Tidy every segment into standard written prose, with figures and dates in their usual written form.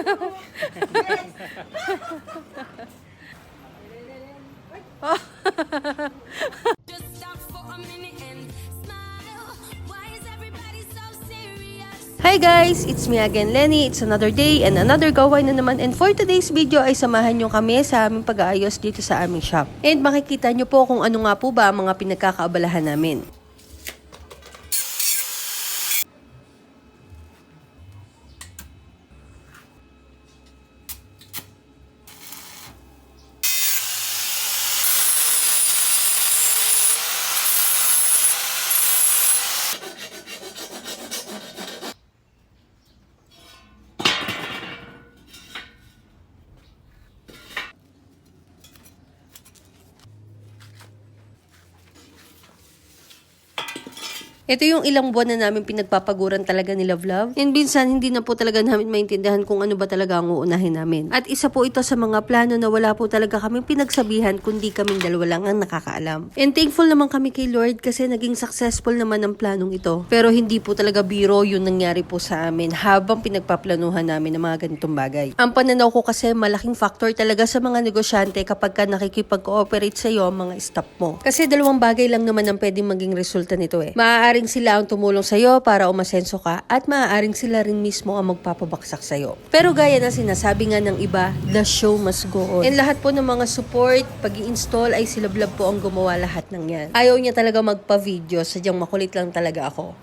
Hi guys! It's me again, Lenny. It's another day and another gawain na naman. And for today's video ay samahan nyo kami sa aming pag-aayos dito sa aming shop. And makikita nyo po kung ano nga po ba ang mga pinagkakaabalahan namin. Ito yung ilang buwan na namin pinagpapaguran talaga ni Love. And minsan, hindi na po talaga namin maintindihan kung ano ba talaga ang uunahin namin. At isa po ito sa mga plano na wala po talaga kaming pinagsabihan kundi kaming dalawa lang ang nakakaalam. And thankful naman kami kay Lord kasi naging successful naman ang planong ito. Pero hindi po talaga biro yung nangyari po sa amin habang pinagpaplanuhan namin ng mga ganitong bagay. Ang pananaw ko kasi malaking factor talaga sa mga negosyante kapag ka nakikipag-cooperate sa iyo ang mga staff mo. Kasi dalawang bagay lang naman ang pwedeng maging resulta nito eh. Maaaring sila ang tumulong sa'yo para umasenso ka at maaaring sila rin mismo ang magpapabaksak sa'yo. Pero gaya na sinasabi nga ng iba, the show must go on. And lahat po ng mga support, pag-i-install ay si Love po ang gumawa lahat ng yan. Ayaw niya talaga magpa-video, sadyang makulit lang talaga ako.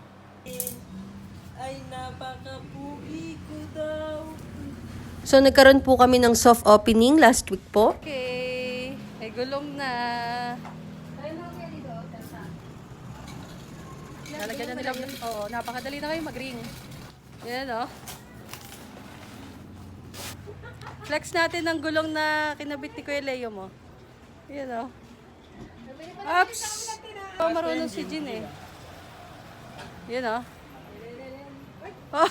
Ay, napaka-pugi ko daw. So nagkaroon po kami ng soft opening last week po. Okay, ay gulong na. Lalagyan na nila. Oo, napakadali na kayo mag-ring. Yan o. Flex natin ang gulong na kinabit ni Kuya Leo mo. Yan o. Oops! Oh, marunong si Jean eh. Yan o. Oh.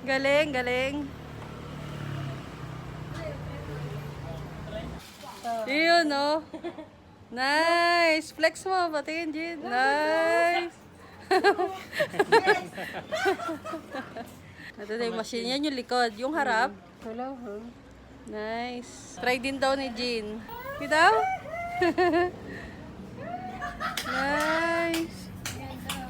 Galing, galing. Yun o. Nice! Flex mo, patingin, Jean. Nice! Ito na yung machine. Yan yung likod. Yung harap. Hello, nice. Try din daw ni Jean. Kita? Nice!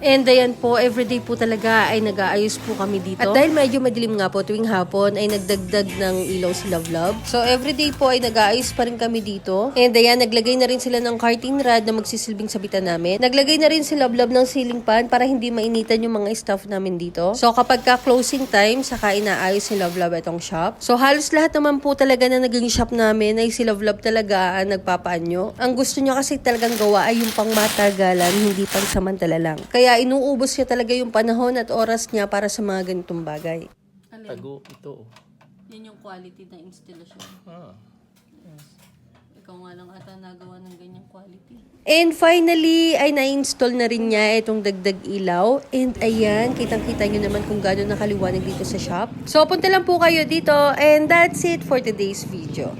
And ayan po, everyday po talaga ay nag-aayos po kami dito. At dahil medyo madilim nga po tuwing hapon, ay nagdagdag ng ilaw si Love. So everyday po ay nag-aayos pa rin kami dito. And ayan, naglagay na rin sila ng curtain rod na magsisilbing sabitan namin. Naglagay na rin si Love ng ceiling fan para hindi mainitan yung mga staff namin dito. So kapag ka-closing time, saka inaayos si Love itong shop. So halos lahat naman po talaga na naging shop namin ay si Love talaga ang nagpapaanyo. Ang gusto niya kasi talagang gawa ay yung pangmatagalan, hindi pansamantala lang. Kaya inuubos niya talaga yung panahon at oras niya para sa mga ganitong bagay. Tago ito. Yan yung quality ng installation. Ikaw nga lang ata nagawa ng ganyang quality. And finally, ay na-install na rin niya itong dagdag ilaw. And ayan, kitang-kita nyo naman kung gano'n nakaliwanag dito sa shop. So, punta lang po kayo dito. And that's it for today's video.